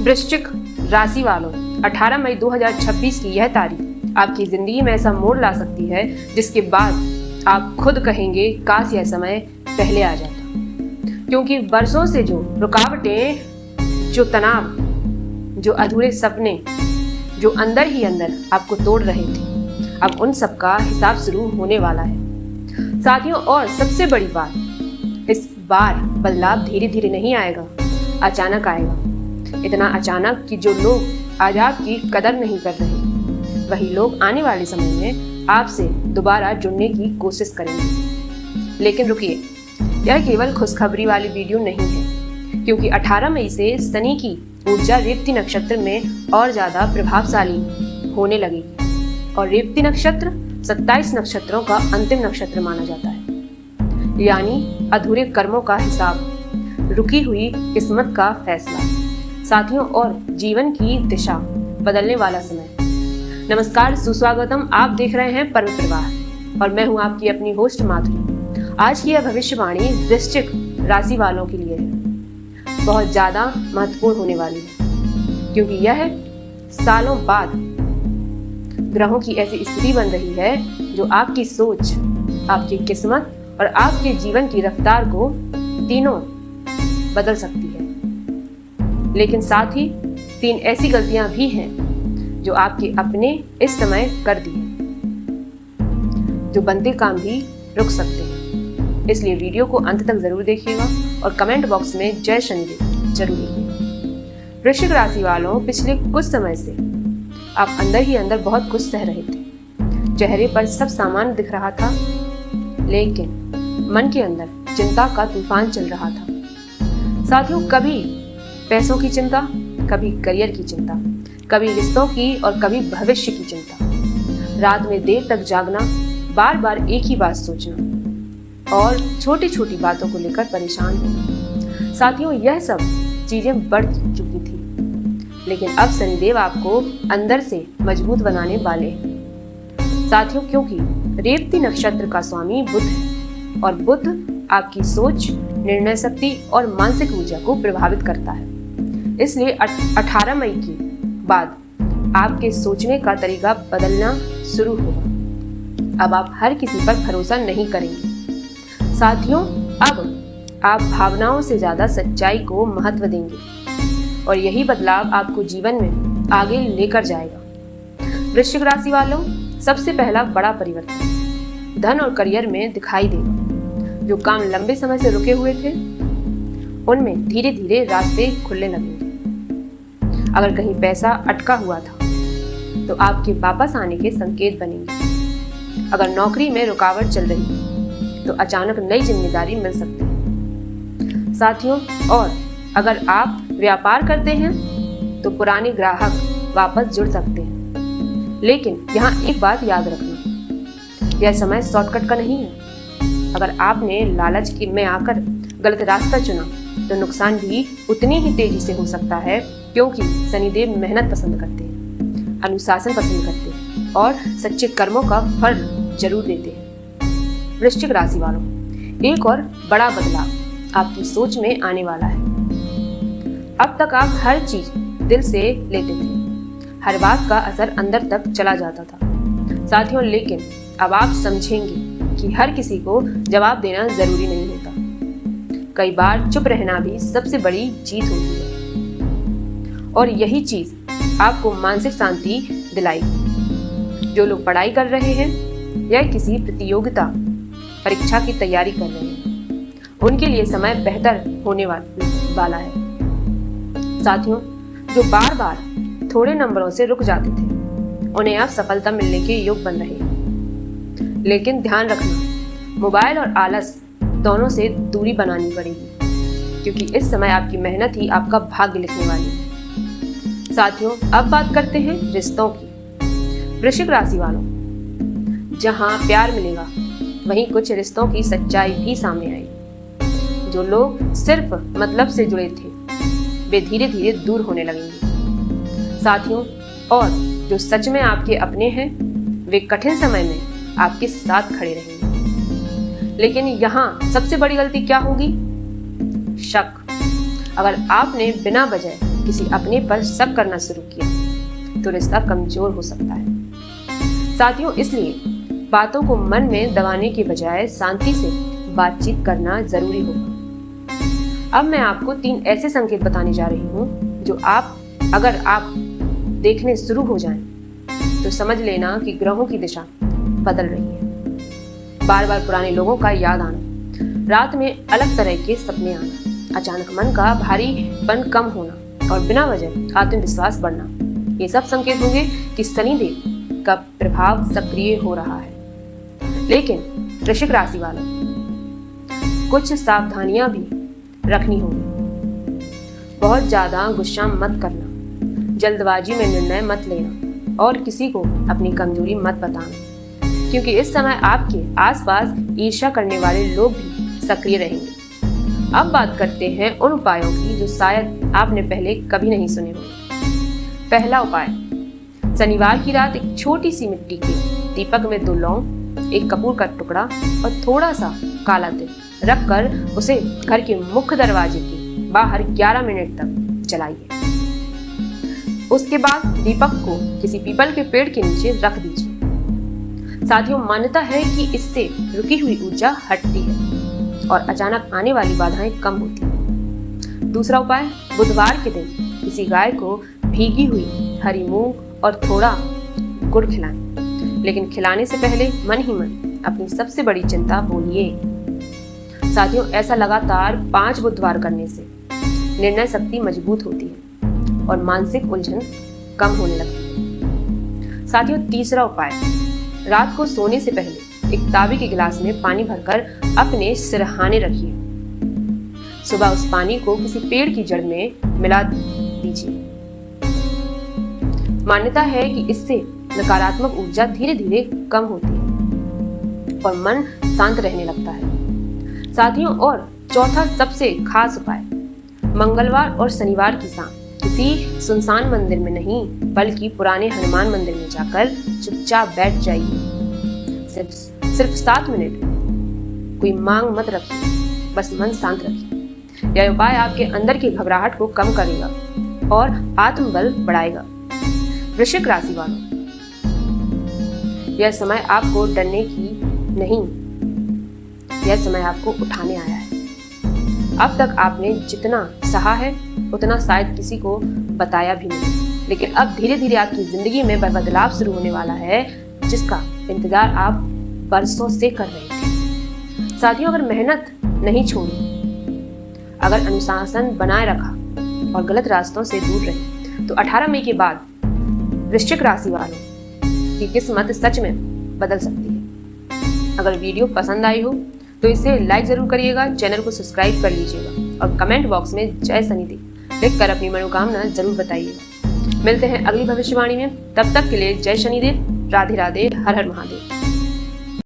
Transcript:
वृश्चिक राशि वालों, 18 मई 2026 की यह तारीख आपकी जिंदगी में ऐसा मोड़ ला सकती है जिसके बाद आप खुद कहेंगे काश यह समय पहले आ जाता। क्योंकि वर्षों से जो रुकावटें, जो तनाव, जो अधूरे सपने जो अंदर ही अंदर आपको तोड़ रहे थे, अब उन सब का हिसाब शुरू होने वाला है साथियों। और सबसे बड़ी बात, इस बार बदलाव धीरे धीरे नहीं आएगा, अचानक आएगा। इतना अचानक कि जो लोग आज आपकी कदर नहीं कर रहे, वही लोग आने वाले समय में आपसे दोबारा जुड़ने की कोशिश करेंगे। लेकिन रुकिए, यह केवल खुशखबरी वाली वीडियो नहीं है, क्योंकि 18 मई से शनि की ऊर्जा रेवती नक्षत्र में और ज्यादा प्रभावशाली होने लगेगी। और रेवती नक्षत्र 27 नक्षत्रों का अंतिम नक्षत्र माना जाता है, यानी अधूरे कर्मों का हिसाब, रुकी हुई किस्मत का फैसला साथियों, और जीवन की दिशा बदलने वाला समय। नमस्कार, सुस्वागतम। आप देख रहे हैं पर्व परिवार और मैं हूं आपकी अपनी होस्ट माधुरी। आज की यह भविष्यवाणी वृश्चिक राशि वालों के लिए है, बहुत ज्यादा महत्वपूर्ण होने वाली है, क्योंकि यह सालों बाद ग्रहों की ऐसी स्थिति बन रही है जो आपकी सोच, आपकी किस्मत और आपके जीवन की रफ्तार को तीनों बदल सकती है। लेकिन साथ ही 3 ऐसी गलतियां भी हैं जो आपके अपने इस समय कर दी हैं, जो बनते काम भी रुक सकते हैं। इसलिए वीडियो को अंत तक जरूर देखिएगा और कमेंट बॉक्स में जय शनिदेव जरूर लिखिएगा। वृश्चिक राशि वालों, पिछले कुछ समय से आप अंदर ही अंदर बहुत कुछ सह रहे थे। चेहरे पर सब सामान दिख रहा था, लेकिन मन के अंदर चिंता का तूफान चल रहा था साथियों। कभी पैसों की चिंता, कभी करियर की चिंता, कभी रिश्तों की और कभी भविष्य की चिंता। रात में देर तक जागना, बार बार एक ही बात सोचना और छोटी छोटी बातों को लेकर परेशान होना साथियों, यह सब चीजें बढ़ चुकी थी। लेकिन अब शनिदेव आपको अंदर से मजबूत बनाने वाले हैं साथियों, क्योंकि रेवती नक्षत्र का स्वामी बुध है और बुध आपकी सोच, निर्णय शक्ति और मानसिक ऊर्जा को प्रभावित करता है। इसलिए 18 मई के बाद आपके सोचने का तरीका बदलना शुरू होगा। अब आप हर किसी पर भरोसा नहीं करेंगे साथियों। अब आप भावनाओं से ज्यादा सच्चाई को महत्व देंगे और यही बदलाव आपको जीवन में आगे लेकर जाएगा। वृश्चिक राशि वालों, सबसे पहला बड़ा परिवर्तन धन और करियर में दिखाई देगा। जो काम लंबे समय से रुके हुए थे, उनमें धीरे धीरे रास्ते खुलने लगेंगे। अगर कहीं पैसा अटका हुआ था तो आपके वापस आने के संकेत बनेंगे। अगर नौकरी में रुकावट चल रही है तो अचानक नई जिम्मेदारी मिल सकती है साथियों। और अगर आप व्यापार करते हैं तो पुराने ग्राहक वापस जुड़ सकते हैं। लेकिन यहाँ एक बात याद रखना, यह समय शॉर्टकट का नहीं है। अगर आपने लालच में आकर गलत रास्ता चुना तो नुकसान भी उतनी ही तेजी से हो सकता है, क्योंकि शनिदेव मेहनत पसंद करते हैं, अनुशासन पसंद करते हैं और सच्चे कर्मों का फल जरूर देते हैं। वृश्चिक राशि वालों, एक और बड़ा बदलाव आपकी सोच में आने वाला है। अब तक आप हर चीज दिल से लेते थे, हर बात का असर अंदर तक चला जाता था साथियों। लेकिन अब आप समझेंगे कि हर किसी को जवाब देना जरूरी नहीं होता। कई बार चुप रहना भी सबसे बड़ी जीत होती है और यही चीज आपको मानसिक शांति दिलाएगी। जो लोग पढ़ाई कर रहे हैं या किसी प्रतियोगिता परीक्षा की तैयारी कर रहे हैं, उनके लिए समय बेहतर होने वाला है साथियों। जो बार बार थोड़े नंबरों से रुक जाते थे, उन्हें अब सफलता मिलने के योग बन रहे हैं। लेकिन ध्यान रखना, मोबाइल और आलस दोनों से दूरी बनानी पड़ेगी, क्योंकि इस समय आपकी मेहनत ही आपका भाग्य लिखने वाली है साथियों। अब बात करते हैं रिश्तों की। वृश्चिक राशि वालों, जहां प्यार मिलेगा वहीं कुछ रिश्तों की सच्चाई भी सामने आई। जो लोग सिर्फ मतलब से जुड़े थे, वे धीरे धीरे दूर होने लगेंगे साथियों। और जो सच में आपके अपने हैं, वे कठिन समय में आपके साथ खड़े रहेंगे। लेकिन यहाँ सबसे बड़ी गलती क्या होगी? शक। अगर आपने बिना वजह किसी अपने पर शक करना शुरू किया तो रिश्ता कमजोर हो सकता है। साथियों, इसलिए बातों को मन में दबाने के बजाय शांति से बातचीत करना जरूरी होगा। अब मैं आपको 3 ऐसे संकेत बताने जा रही हूँ जो अगर आप देखने शुरू हो जाएं, तो समझ लेना कि ग्रहों की दिशा बदल रही है। बार बार पुराने लोगों का याद आना, रात में अलग तरह के सपने आना, अचानक मन का भारीपन कम होना और बिना वजह आत्मविश्वास बढ़ना, ये सब संकेत होंगे कि शनिदेव का प्रभाव सक्रिय हो रहा है। लेकिन वृश्चिक राशि वालों, कुछ सावधानियां भी रखनी होगी। बहुत ज्यादा गुस्सा मत करना, जल्दबाजी में निर्णय मत लेना और किसी को अपनी कमजोरी मत बताना, क्योंकि इस समय आपके आसपास ईर्ष्या करने वाले लोग भी सक्रिय रहेंगे। अब बात करते हैं उन उपायों की जो शायद आपने पहले कभी नहीं सुने होंगे। पहला उपाय, शनिवार की रात एक छोटी सी मिट्टी के दीपक में 2 लौंग, 1 कपूर का टुकड़ा और थोड़ा सा काला तिल रखकर उसे घर के मुख्य दरवाजे के बाहर 11 मिनट तक जलाइए। उसके बाद दीपक को किसी पीपल के पेड़ के नीचे रख दीजिए। साथियों, मान्यता है कि इससे रुकी हुई ऊर्जा हटती है और अचानक आने वाली बाधाएं कम होती हैं। दूसरा उपाय, बुधवार के दिन किसी गाय को भीगी हुई हरी मूंग और थोड़ा गुड़ खिलाएं, लेकिन खिलाने से पहले मन ही मन अपनी सबसे बड़ी चिंता बोलिए। साथियों, ऐसा लगातार 5 बुधवार करने से निर्णय शक्ति मजबूत होती है और मानसिक उलझन कम होने लगती है। साथियों, तीसरा उपाय, रात को सोने से पहले एक तांबे के गिलास में पानी भरकर अपने सिरहाने रखिए। सुबह उस पानी को किसी पेड़ की जड़ में मिला दीजिए। मान्यता है कि इससे नकारात्मक ऊर्जा धीरे धीरे कम होती है और मन शांत रहने लगता है। साथियों, और चौथा सबसे खास उपाय, मंगलवार और शनिवार की शाम किसी सुनसान मंदिर में नहीं बल्कि पुराने हनुमान मंदिर में जाकर चुपचाप बैठ जाइए। सिर्फ 7 मिनट, कोई मांग मत रखिए, बस मन शांत रखिए। यह उपाय आपके अंदर की घबराहट को कम करेगा और आत्मबल बढ़ाएगा। वृश्चिक राशि वालों, यह समय आपको डरने की नहीं, यह समय आपको उठाने आया है। अब तक आपने जितना सहा है उतना शायद किसी को बताया भी नहीं, लेकिन अब धीरे धीरे आपकी जिंदगी में बदलाव शुरू होने वाला है, जिसका इंतजार आप बरसों से कर रहे थे। साथियों, अगर मेहनत नहीं छोड़ी, अगर अनुशासन बनाए रखा और गलत रास्तों से दूर रहे, तो 18 मई के बाद वृश्चिक राशि वालों की किस्मत सच में बदल सकती है। अगर वीडियो पसंद आई हो तो इसे लाइक जरूर करिएगा, चैनल को सब्सक्राइब कर लीजिएगा और कमेंट बॉक्स में जय शनिदेव लिखकर अपनी मनोकामना जरूर बताइएगा। मिलते हैं अगली भविष्यवाणी में, तब तक के लिए जय शनिदेव, राधे राधे, हर हर महादेव।